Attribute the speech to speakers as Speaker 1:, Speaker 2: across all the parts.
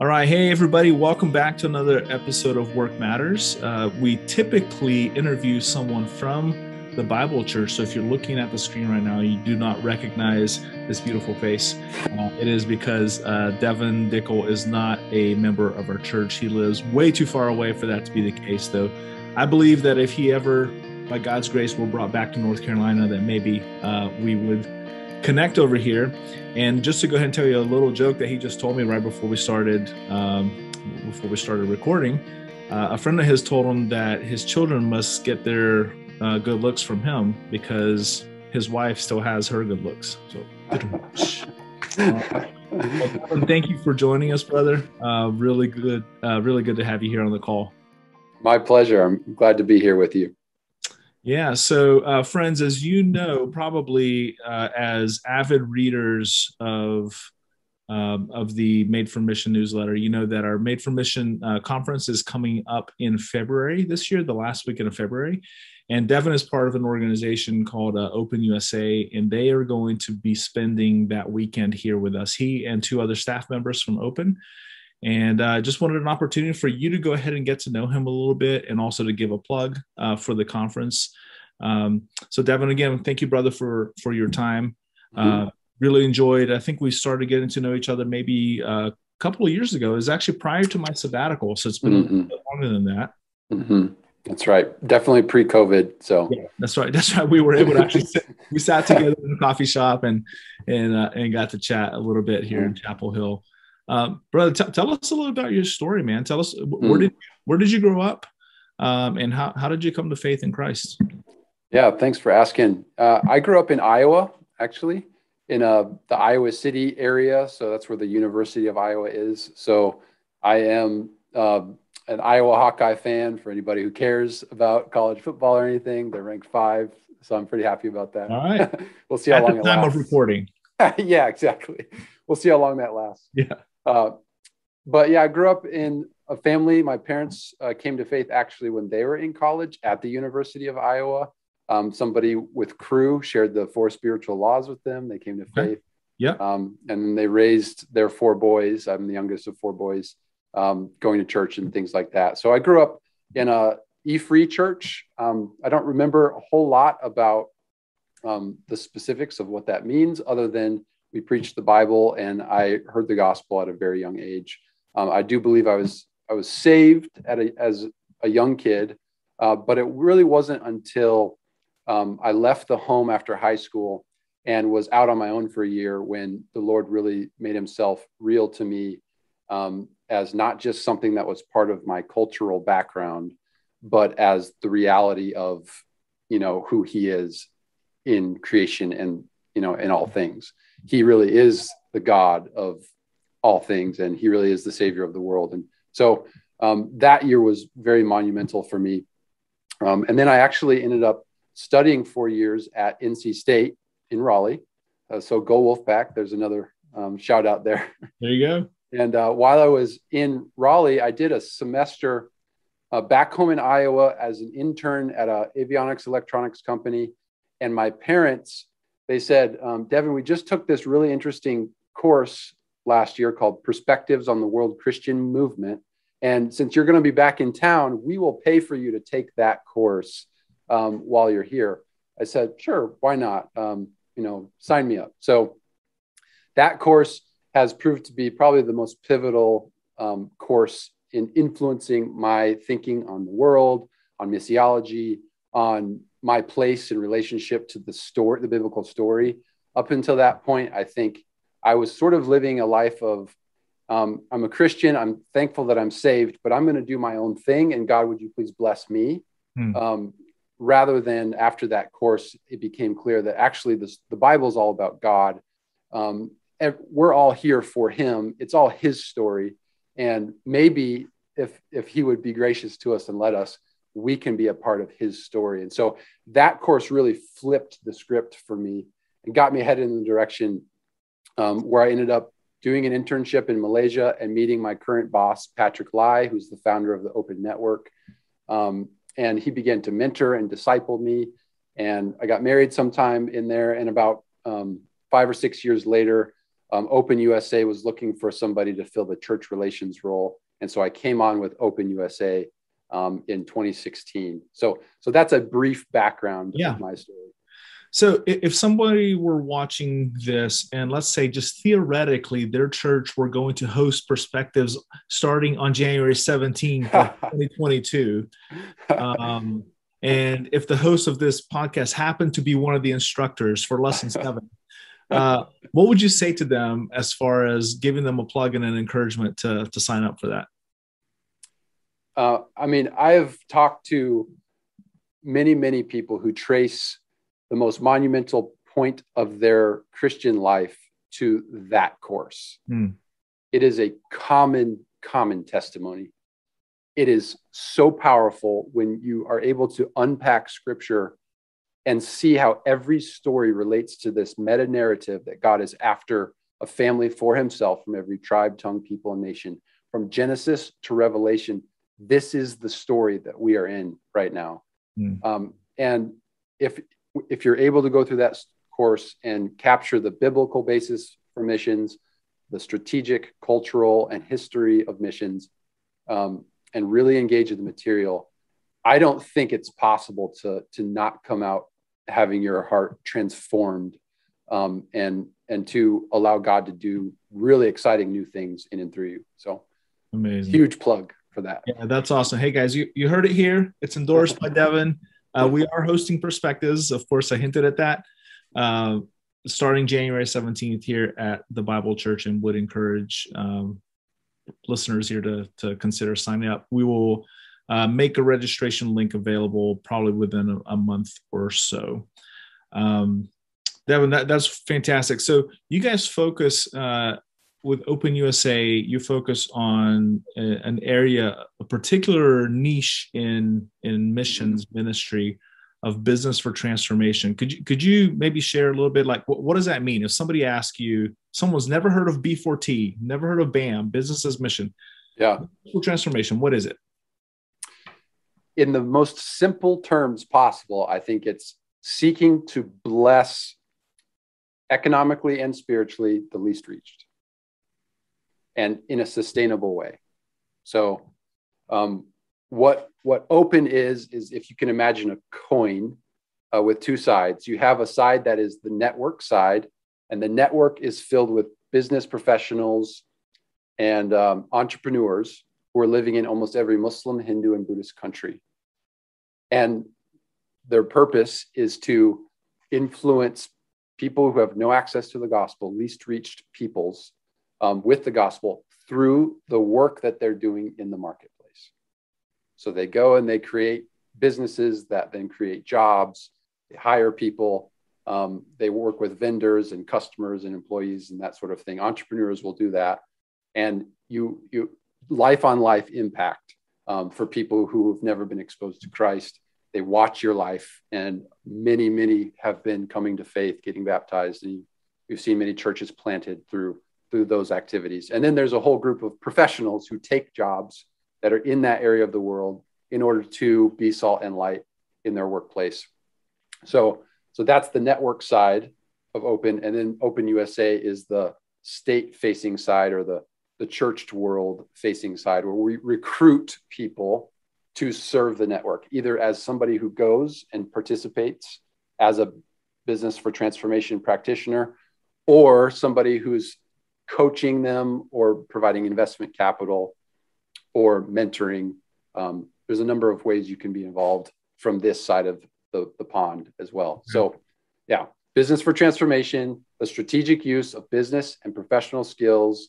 Speaker 1: All right. Hey, everybody. Welcome back to another episode of Work Matters. We typically interview someone from the Bible Church. So if you're looking at the screen right now, you do not recognize this beautiful face. It is because Devin Dickel is not a member of our church. He lives way too far away for that to be the case, though. I believe that if he ever, by God's grace, were brought back to North Carolina, that maybe we would connect over here. And just to go ahead and tell you a little joke that he just told me right before we started recording, a friend of his told him that his children must get their good looks from him because his wife still has her good looks. So, thank you for joining us, brother. Really good to have you here on the call.
Speaker 2: My pleasure. I'm glad to be here with you.
Speaker 1: Yeah. So, friends, as you know, probably as avid readers of the Made for Mission newsletter, you know that our Made for Mission conference is coming up in February this year, the last weekend of February. And Devin is part of an organization called Open USA, and they are going to be spending that weekend here with us. He and two other staff members from Open. And I just wanted an opportunity for you to go ahead and get to know him a little bit and also to give a plug for the conference. So Devin, again, thank you, brother, for your time. Really enjoyed. I think we started getting to know each other maybe a couple of years ago. It was actually prior to my sabbatical. So it's been a little bit longer than that.
Speaker 2: That's right. Definitely pre-COVID. So
Speaker 1: yeah, that's right. That's right. We were able to actually we sat together in a coffee shop and got to chat a little bit here in Chapel Hill. Brother, tell us a little about your story, man. Tell us where did you grow up, and how did you come to faith in Christ?
Speaker 2: Yeah, thanks for asking. I grew up in Iowa, actually, in the Iowa City area. So that's where the University of Iowa is. So I am an Iowa Hawkeye fan. For anybody who cares about college football or anything, they're ranked 5, so I'm pretty happy about that.
Speaker 1: All right,
Speaker 2: we'll see how long it lasts.
Speaker 1: At the time of recording.
Speaker 2: Yeah, exactly. We'll see how long that lasts.
Speaker 1: Yeah.
Speaker 2: But yeah, I grew up in a family. My parents came to faith actually when they were in college at the University of Iowa. Somebody with Crew shared the 4 spiritual laws with them. They came to faith.
Speaker 1: Yeah.
Speaker 2: And then they raised their 4 boys. I'm the youngest of 4 boys, going to church and things like that. So I grew up in a E-Free church. I don't remember a whole lot about the specifics of what that means, other than we preached the Bible and I heard the gospel at a very young age. I do believe I was saved as a young kid, but it really wasn't until I left the home after high school and was out on my own for a year when the Lord really made himself real to me, as not just something that was part of my cultural background, but as the reality of, who he is in creation and, in all things. He really is the God of all things, and he really is the savior of the world. And so that year was very monumental for me. And then I actually ended up studying 4 years at NC State in Raleigh. So go Wolfpack. There's another shout out there.
Speaker 1: There you go.
Speaker 2: And while I was in Raleigh, I did a semester back home in Iowa as an intern at an avionics electronics company. And my parents, they said, Devin, we just took this really interesting course last year called Perspectives on the World Christian Movement. And since you're going to be back in town, we will pay for you to take that course while you're here. I said, sure, why not? Sign me up. So that course has proved to be probably the most pivotal course in influencing my thinking on the world, on missiology, on my place in relationship to the biblical story. Up until that point, I think I was sort of living a life of, I'm a Christian, I'm thankful that I'm saved, but I'm going to do my own thing. And God, would you please bless me? Rather than after that course, it became clear that actually the Bible is all about God. We're all here for him. It's all his story. And maybe if he would be gracious to us and let us, we can be a part of his story. And so that course really flipped the script for me and got me headed in the direction where I ended up doing an internship in Malaysia and meeting my current boss, Patrick Lai, who's the founder of the Open Network. And he began to mentor and disciple me. And I got married sometime in there. And about 5 or 6 years later, Open USA was looking for somebody to fill the church relations role. And so I came on with Open USA in 2016. So that's a brief background of my story.
Speaker 1: So if somebody were watching this and let's say just theoretically their church were going to host Perspectives starting on January 17th of 2022, and if the host of this podcast happened to be one of the instructors for lesson 7, what would you say to them as far as giving them a plug and an encouragement to sign up for that?
Speaker 2: I mean, I've talked to many people who trace the most monumental point of their Christian life to that course. It is a common testimony. It is so powerful when you are able to unpack scripture and see how every story relates to this meta narrative that God is after a family for himself from every tribe, tongue, people, and nation. From Genesis to Revelation, this is the story that we are in right now. And if you're able to go through that course and capture the biblical basis for missions, the strategic, cultural, and history of missions, and really engage in the material, I don't think it's possible to not come out having your heart transformed, and to allow God to do really exciting new things in and through you. So
Speaker 1: amazing.
Speaker 2: Huge plug for that.
Speaker 1: Yeah, that's awesome. Hey guys, you heard it here. It's endorsed by Devin. We are hosting Perspectives. Of course, I hinted at that. Starting January 17th here at the Bible Church, and would encourage listeners here to consider signing up. We will make a registration link available probably within a month or so. Devin, that's fantastic. So you guys focus with Open USA, you focus on an area, a particular niche in missions ministry of business for transformation. Could you maybe share a little bit, like what does that mean? If somebody asks you, someone's never heard of B4T, never heard of BAM, business as mission.
Speaker 2: Yeah.
Speaker 1: For transformation, what is it?
Speaker 2: In the most simple terms possible, I think it's seeking to bless economically and spiritually the least reached, and in a sustainable way. So what open is if you can imagine a coin with two sides. You have a side that is the network side, and the network is filled with business professionals and entrepreneurs who are living in almost every Muslim, Hindu, and Buddhist country. And their purpose is to influence people who have no access to the gospel, least reached peoples, with the gospel through the work that they're doing in the marketplace. So they go and they create businesses that then create jobs. They hire people. They work with vendors and customers and employees and that sort of thing. Entrepreneurs will do that. And you life on life impact for people who have never been exposed to Christ. They watch your life, and many have been coming to faith, getting baptized. And we've seen many churches planted through those activities. And then there's a whole group of professionals who take jobs that are in that area of the world in order to be salt and light in their workplace. So that's the network side of Open. And then Open USA is the state-facing side, or the churched world facing side, where we recruit people to serve the network, either as somebody who goes and participates as a business for transformation practitioner, or somebody who's coaching them or providing investment capital or mentoring. There's a number of ways you can be involved from this side of the pond as well. So yeah, business for transformation, the strategic use of business and professional skills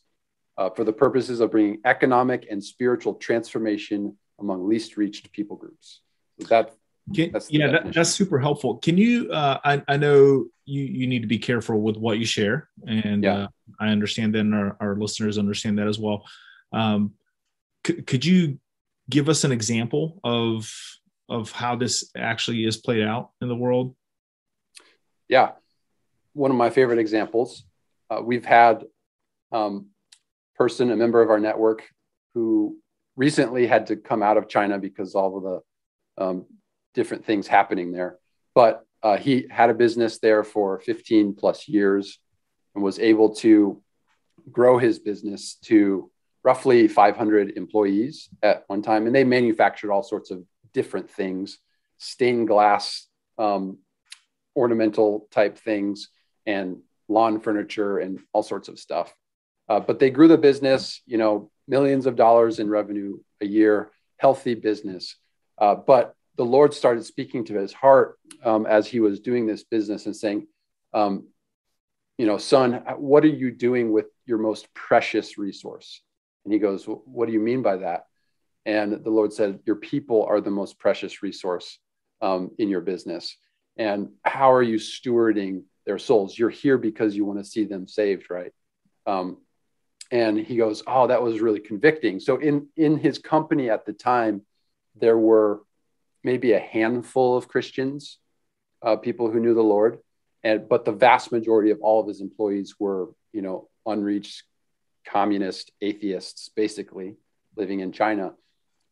Speaker 2: for the purposes of bringing economic and spiritual transformation among least reached people groups.
Speaker 1: That's super helpful. Can you, I know you need to be careful with what you share, and I understand that, and our listeners understand that as well. Could you give us an example of how this actually is played out in the world?
Speaker 2: Yeah. One of my favorite examples, we've had a member of our network who recently had to come out of China because all of the different things happening there. But he had a business there for 15 plus years and was able to grow his business to roughly 500 employees at one time. And they manufactured all sorts of different things, stained glass, ornamental type things, and lawn furniture and all sorts of stuff. But they grew the business, millions of dollars in revenue a year, healthy business. But the Lord started speaking to his heart as he was doing this business and saying, son, what are you doing with your most precious resource? And he goes, what do you mean by that? And the Lord said, your people are the most precious resource in your business. And how are you stewarding their souls? You're here because you want to see them saved, right? And he goes, oh, that was really convicting. So in his company at the time, there were maybe a handful of Christians, people who knew the Lord. But the vast majority of all of his employees were, unreached communist atheists, basically living in China.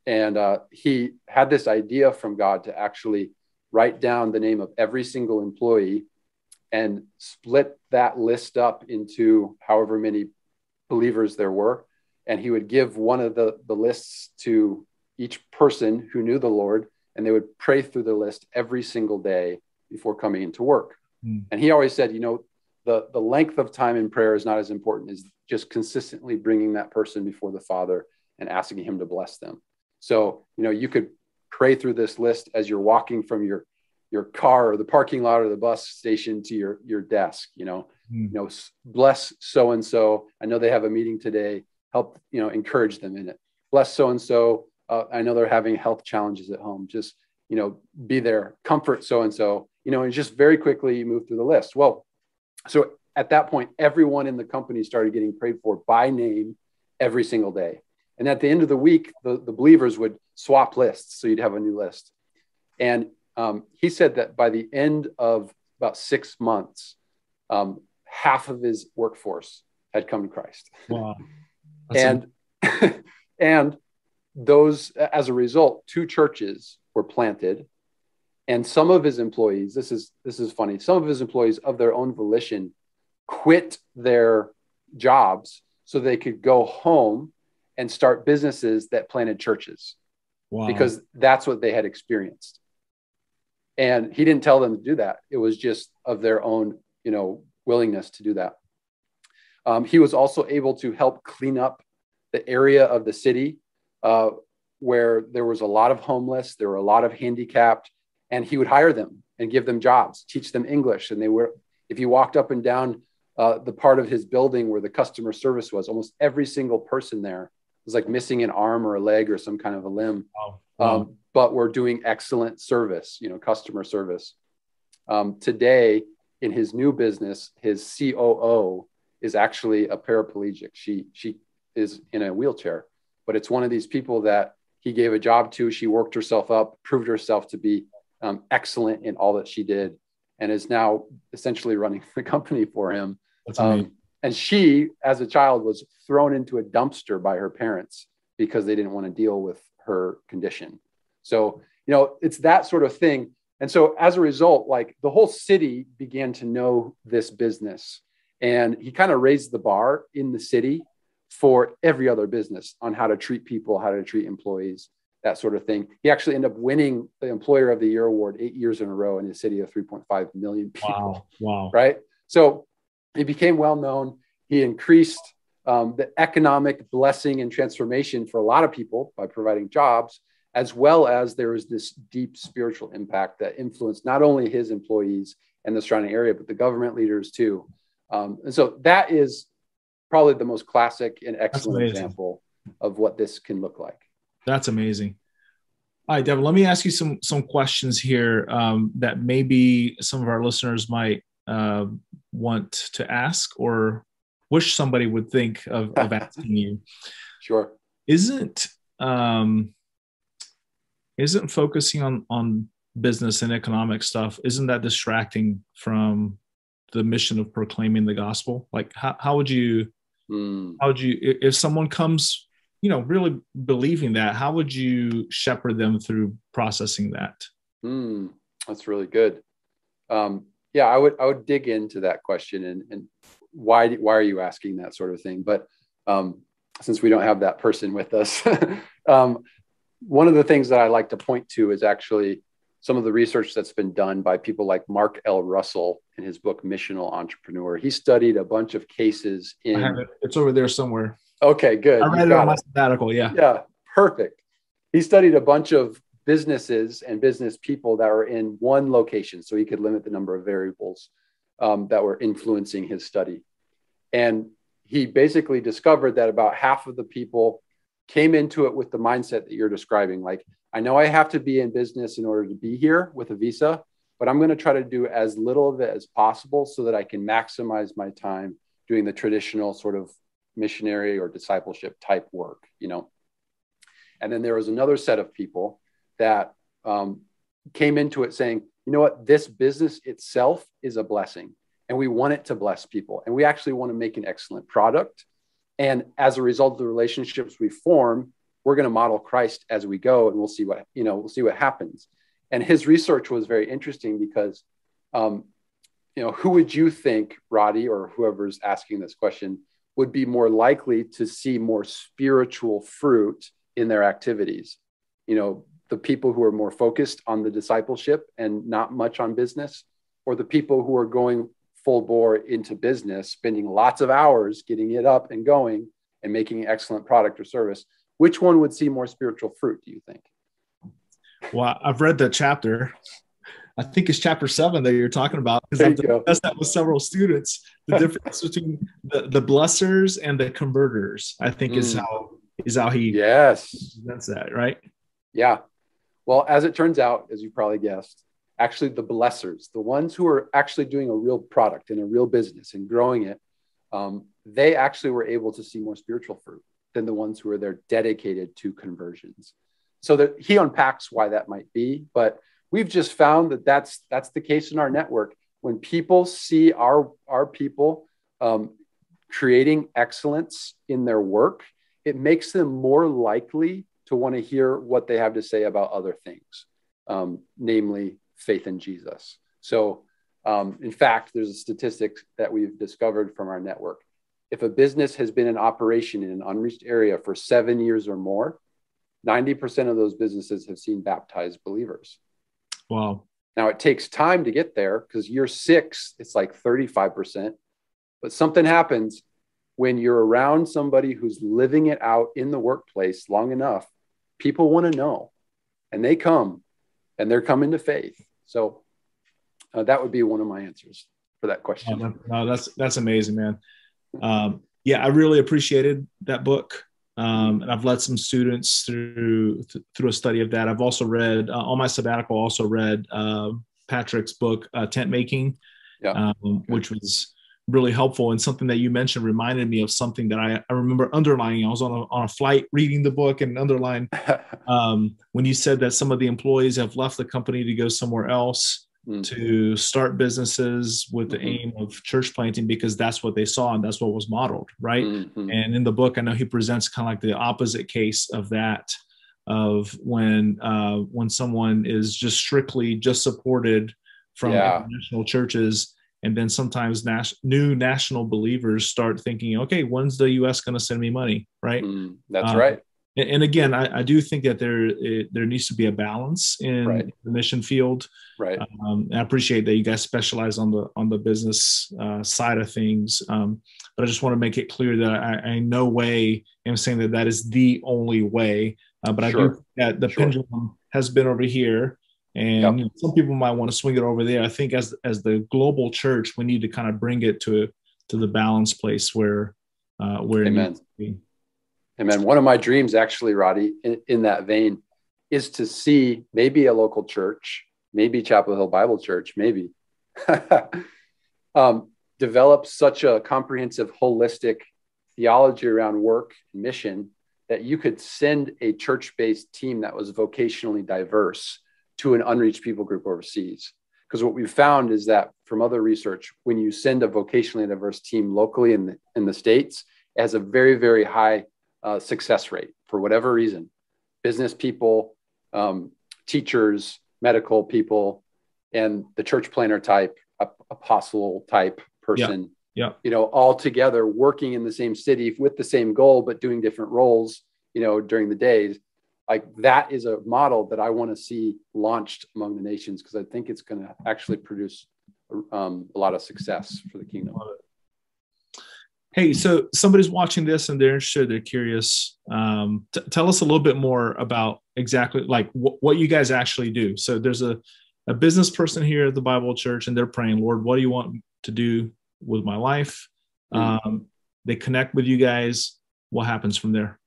Speaker 2: And he had this idea from God to actually write down the name of every single employee and split that list up into however many believers there were. And he would give one of the lists to each person who knew the Lord, and they would pray through the list every single day before coming into work. And he always said, the length of time in prayer is not as important as just consistently bringing that person before the Father and asking him to bless them. So, you could pray through this list as you're walking from your car or the parking lot or the bus station to your desk, bless so-and-so. I know they have a meeting today. Help, encourage them in it. Bless so-and-so. I know they're having health challenges at home. Just, be there, comfort so-and-so, and just very quickly you move through the list. Well, so at that point, everyone in the company started getting prayed for by name every single day. And at the end of the week, the believers would swap lists. So you'd have a new list. And he said that by the end of about 6 months, half of his workforce had come to Christ.
Speaker 1: Wow.
Speaker 2: And those, as a result, 2 churches were planted. And some of his employees, this is funny, some of his employees of their own volition quit their jobs so they could go home and start businesses that planted churches. Wow. Because that's what they had experienced. And he didn't tell them to do that. It was just of their own, willingness to do that. He was also able to help clean up the area of the city where there was a lot of homeless, there were a lot of handicapped, and he would hire them and give them jobs, teach them English. And if you walked up and down the part of his building where the customer service was, almost every single person there was like missing an arm or a leg or some kind of a limb. Wow. But we're doing excellent service, customer service. Today, in his new business, his COO is actually a paraplegic. She is in a wheelchair, but it's one of these people that he gave a job to. She worked herself up, proved herself to be excellent in all that she did, and is now essentially running the company for him.
Speaker 1: That's amazing.
Speaker 2: And she, as a child, was thrown into a dumpster by her parents because they didn't want to deal with her condition. So, it's that sort of thing. And so as a result, like the whole city began to know this business, and he kind of raised the bar in the city for every other business on how to treat people, how to treat employees, that sort of thing. He actually ended up winning the Employer of the Year award 8 years in a row in a city of 3.5 million people.
Speaker 1: Wow.
Speaker 2: Right. So he became well known. He increased the economic blessing and transformation for a lot of people by providing jobs, as well as there was this deep spiritual impact that influenced not only his employees and the surrounding area, but the government leaders too. And so that is probably the most classic and excellent example of what this can look like.
Speaker 1: That's amazing. All right, Devin, let me ask you some questions here that maybe some of our listeners might want to ask or wish somebody would think of asking you.
Speaker 2: Sure.
Speaker 1: Isn't focusing on business and economic stuff, isn't that distracting from the mission of proclaiming the gospel? Like how would you if someone comes, really believing that, how would you shepherd them through processing that?
Speaker 2: That's really good. Yeah, I would dig into that question. And why are you asking that sort of thing? But since we don't have that person with us, one of the things that I like to point to is actually some of the research that's been done by people like Mark L. Russell in his book, Missional Entrepreneur. He studied a bunch of cases in...
Speaker 1: I have it. It's over there somewhere.
Speaker 2: Okay, good.
Speaker 1: I read it on my sabbatical. Yeah.
Speaker 2: Yeah, perfect. He studied a bunch of businesses and business people that were in one location, so he could limit the number of variables that were influencing his study. And he basically discovered that about half of the people came into it with the mindset that you're describing. Like, I know I have to be in business in order to be here with a visa, but I'm going to try to do as little of it as possible so that I can maximize my time doing the traditional sort of missionary or discipleship type work, you know. And then there was another set of people that came into it saying, you know what, this business itself is a blessing and we want it to bless people. And we actually want to make an excellent product. And as a result of the relationships we form, we're going to model Christ as we go, and we'll see what happens. And his research was very interesting because, who would you think, Roddy, or whoever's asking this question, would be more likely to see more spiritual fruit in their activities? You know, the people who are more focused on the discipleship and not much on business, or the people who are going full bore into business, spending lots of hours getting it up and going and making an excellent product or service? Which one would see more spiritual fruit, do you think?
Speaker 1: Well, I've read that chapter. I think it's chapter 7 that you're talking about, because I've discussed that with several students. The difference between the blessers and the converters, I think, is how he presents that, right?
Speaker 2: Yeah. Well, as it turns out, as you probably guessed, actually the blessers, the ones who are actually doing a real product and a real business and growing it, they actually were able to see more spiritual fruit than the ones who are there dedicated to conversions. So that he unpacks why that might be, but we've just found that that's the case in our network. When people see our people creating excellence in their work, it makes them more likely to want to hear what they have to say about other things, namely faith in Jesus. So in fact, there's a statistic that we've discovered from our network. If a business has been in operation in an unreached area for 7 years or more, 90% of those businesses have seen baptized believers.
Speaker 1: Wow.
Speaker 2: Now, it takes time to get there, because year 6, it's like 35%. But something happens when you're around somebody who's living it out in the workplace long enough. People want to know, and they come, and they're coming to faith. So that would be one of my answers for that question.
Speaker 1: No, that's amazing, man. I really appreciated that book. And I've led some students through a study of that. I've also read on my sabbatical, also read Patrick's book, Tent Making, which was really helpful. And something that you mentioned reminded me of something that I remember underlining. I was on a flight reading the book and underlined when you said that some of the employees have left the company to go somewhere else to start businesses with the aim of church planting, because that's what they saw and that's what was modeled, right? And in the book, I know he presents kind of like the opposite case of that, of when someone is just strictly supported from international churches, and then sometimes new national believers start thinking, okay, when's the U.S. going to send me money, right?
Speaker 2: That's right.
Speaker 1: And again, I do think that there needs to be a balance in the mission field.
Speaker 2: Right.
Speaker 1: I appreciate that you guys specialize on the business side of things. But I just want to make it clear that I in no way am saying that is the only way. But I do think that the pendulum has been over here, and some people might want to swing it over there. I think as the global church, we need to kind of bring it to the balance place where it needs to be.
Speaker 2: Amen. One of my dreams, actually, Roddy, in that vein, is to see maybe a local church, maybe Chapel Hill Bible Church, maybe, develop such a comprehensive, holistic theology around work and mission that you could send a church-based team that was vocationally diverse to an unreached people group overseas. Because what we've found is that from other research, when you send a vocationally diverse team locally in the States, it has a very, very high success rate for whatever reason. Business people, teachers, medical people, and the church planner type, apostle type person
Speaker 1: Yeah.
Speaker 2: all together working in the same city with the same goal, but doing different roles, during the days. Like that is a model that I want to see launched among the nations, because I think it's going to actually produce a lot of success for the kingdom.
Speaker 1: Hey, so somebody's watching this and they're interested, they're curious. Tell us a little bit more about exactly like what you guys actually do. So there's a business person here at the Bible Church and they're praying, Lord, what do you want to do with my life? They connect with you guys. What happens from there?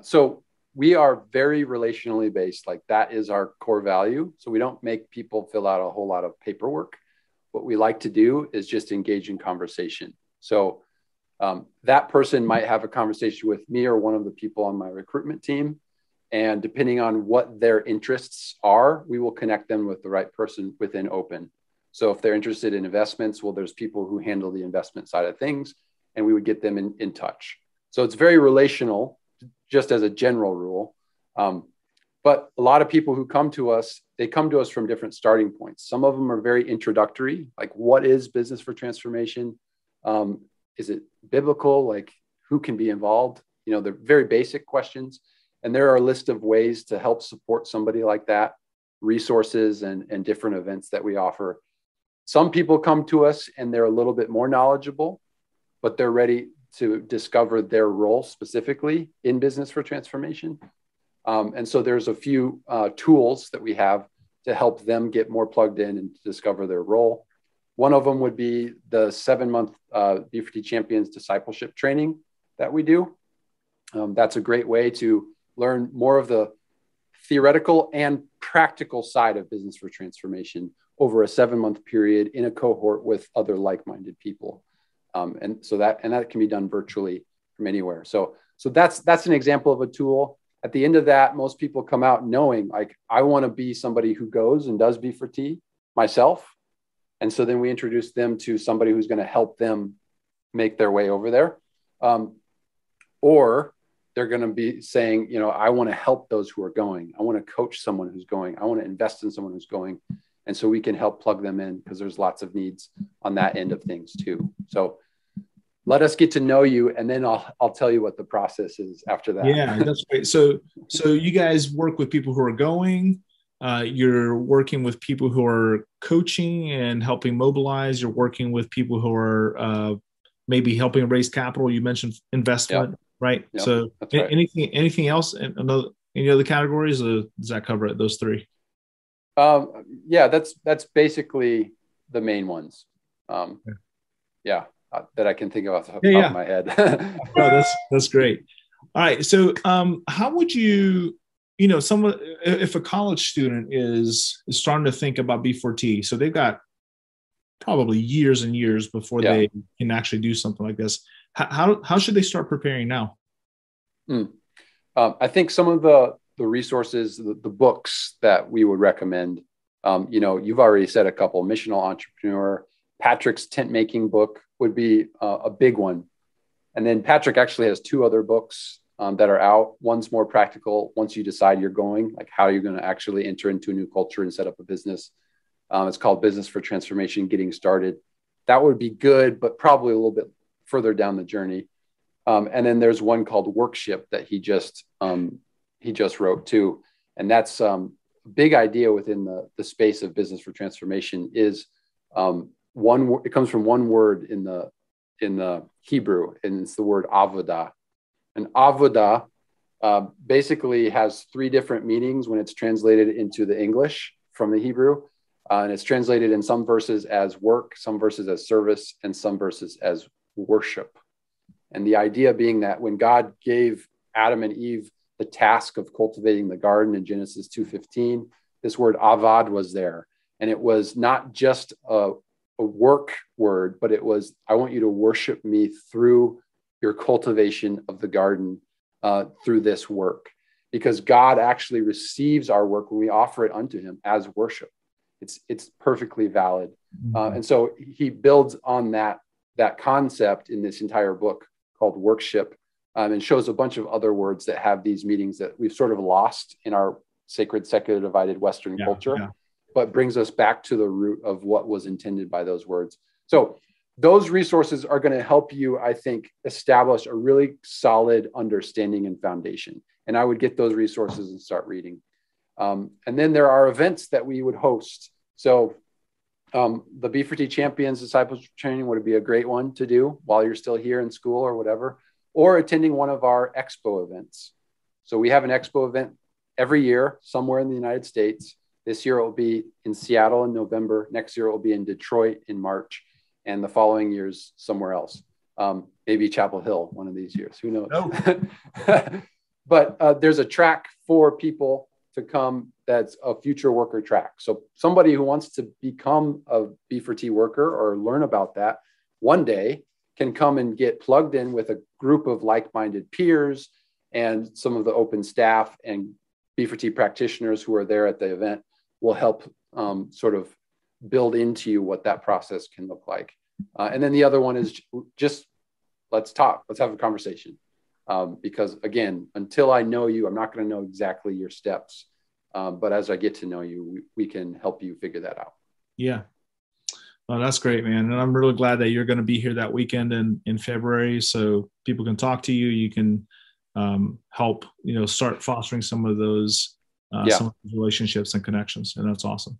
Speaker 2: So we are very relationally based. Like that is our core value. So we don't make people fill out a whole lot of paperwork. What we like to do is just engage in conversation. So that person might have a conversation with me or one of the people on my recruitment team. And depending on what their interests are, we will connect them with the right person within Open. So if they're interested in investments, well, there's people who handle the investment side of things, and we would get them in touch. So it's very relational, just as a general rule. But a lot of people who come to us, they come to us from different starting points. Some of them are very introductory, like what is business for transformation? Is it biblical? Like who can be involved? They're very basic questions. And there are a list of ways to help support somebody like that, resources and different events that we offer. Some people come to us and they're a little bit more knowledgeable, but they're ready to discover their role specifically in business for transformation. And so there's a few tools that we have to help them get more plugged in and discover their role. One of them would be the 7-month B4T Champions discipleship training that we do. That's a great way to learn more of the theoretical and practical side of business for transformation over a 7-month period in a cohort with other like-minded people. And that can be done virtually from anywhere. So that's an example of a tool. At the end of that, most people come out knowing, like, I want to be somebody who goes and does B4T myself. And so then we introduce them to somebody who's going to help them make their way over there. Or they're going to be saying, I want to help those who are going. I want to coach someone who's going. I want to invest in someone who's going. And so we can help plug them in, because there's lots of needs on that end of things too. So let us get to know you, and then I'll tell you what the process is after that.
Speaker 1: Yeah, that's great. So you guys work with people who are going. You're working with people who are coaching and helping mobilize. You're working with people who are maybe helping raise capital. You mentioned investment, right?
Speaker 2: Yep,
Speaker 1: So
Speaker 2: right.
Speaker 1: anything else? Any other categories? Does that cover it? Those three?
Speaker 2: Yeah, that's basically the main ones. That I can think of off the top of my head.
Speaker 1: No, that's great. All right. So how would you, someone, if a college student is starting to think about B4T, so they've got probably years and years before they can actually do something like this. How should they start preparing now?
Speaker 2: I think some of the resources, the books that we would recommend, you've already said a couple. Missional Entrepreneur, Patrick's tent making book would be a big one. And then Patrick actually has 2 other books that are out. One's more practical. Once you decide you're going, like how you're going to actually enter into a new culture and set up a business. It's called Business for Transformation, Getting Started. That would be good, but probably a little bit further down the journey. And then there's one called Workship that he just wrote too. And that's a big idea within the space of Business for Transformation is it comes from one word in the Hebrew, and it's the word avodah. And avodah basically has 3 different meanings when it's translated into the English from the Hebrew. And it's translated in some verses as work, some verses as service, and some verses as worship. And the idea being that when God gave Adam and Eve the task of cultivating the garden in Genesis 2:15, this word avad was there. And it was not just a work word, but it was, I want you to worship me through your cultivation of the garden, through this work, because God actually receives our work when we offer it unto him as worship. It's perfectly valid. And so he builds on that concept in this entire book called Workship, and shows a bunch of other words that have these meanings that we've sort of lost in our sacred, secular divided Western culture. But brings us back to the root of what was intended by those words. So those resources are going to help you, I think, establish a really solid understanding and foundation. And I would get those resources and start reading. And then there are events that we would host. So the B4T Champions Discipleship Training would be a great one to do while you're still here in school or whatever, or attending one of our expo events. So we have an expo event every year somewhere in the United States. This year it will be in Seattle in November. Next year it will be in Detroit in March. And the following years somewhere else. Maybe Chapel Hill one of these years. Who knows? Oh. But there's a track for people to come that's a future worker track. So somebody who wants to become a B4T worker or learn about that one day can come and get plugged in with a group of like-minded peers and some of the open staff and B4T practitioners who are there at the event will help sort of build into you what that process can look like. And then the other one is just let's talk, let's have a conversation. Because again, until I know you, I'm not going to know exactly your steps. But as I get to know you, we can help you figure that out. Yeah.
Speaker 1: Well, that's great, man. And I'm really glad that you're going to be here that weekend in February so people can talk to you. You can help, start fostering some of those relationships and connections. And that's awesome.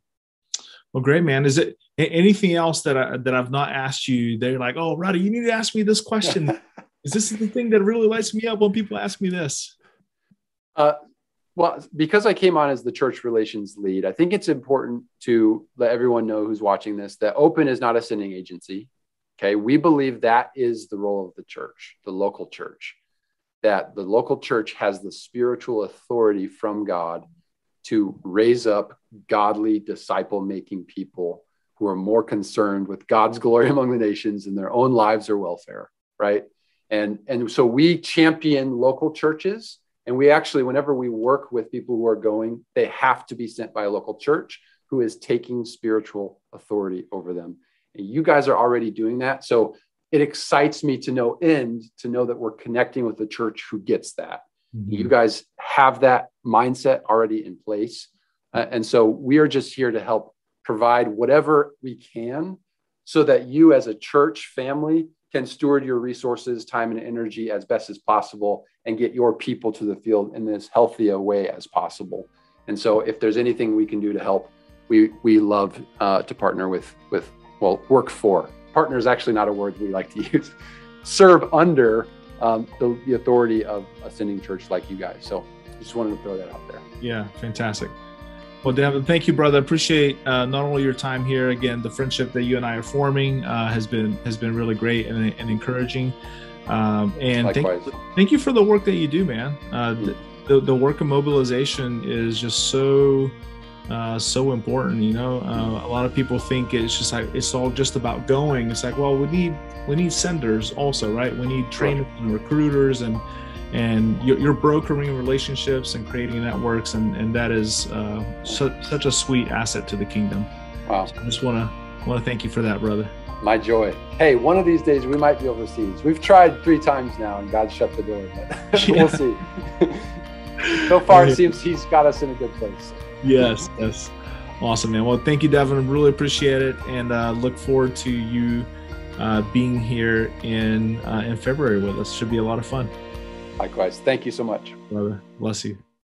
Speaker 1: Well, great, man. Is it anything else that I've not asked you? They're like, oh, Roddy, you need to ask me this question. Is this the thing that really lights me up when people ask me this?
Speaker 2: Well, because I came on as the church relations lead, I think it's important to let everyone know who's watching this that Open is not a sending agency. Okay. We believe that is the role of the church, the local church, that the local church has the spiritual authority from God to raise up godly disciple-making people who are more concerned with God's glory among the nations and their own lives or welfare, right? And so we champion local churches, and we actually, whenever we work with people who are going, they have to be sent by a local church who is taking spiritual authority over them. And you guys are already doing that. So it excites me to no end to know that we're connecting with a church who gets that. Mm-hmm. You guys have that mindset already in place. And so we are just here to help provide whatever we can so that you as a church family can steward your resources, time, and energy as best as possible and get your people to the field in as healthy a way as possible. And so if there's anything we can do to help, we love to partner with, work for. Partner is actually not a word we like to use. Serve under the authority of a sending church like you guys. So just wanted to throw that out there.
Speaker 1: Yeah, fantastic. Well, Devin, thank you, brother. Appreciate not only your time here, again, the friendship that you and I are forming has been really great and encouraging. And thank you for the work that you do, man. The work of mobilization is just so important. A lot of people think it's just like it's all just about going. It's like, well, we need senders also, right? We need trainers and recruiters, and you're brokering relationships and creating networks, and that is such a sweet asset to the kingdom. Wow! So I just want to thank you for that, brother.
Speaker 2: My joy. Hey, one of these days we might be overseas. We've tried 3 times now, and God shut the door. But we'll see. So far, it seems He's got us in a good place.
Speaker 1: Yes. Awesome, man. Well, thank you, Devin. I really appreciate it, and look forward to you being here in February with us. Should be a lot of fun.
Speaker 2: Likewise. Thank you so much.
Speaker 1: Brother, bless you.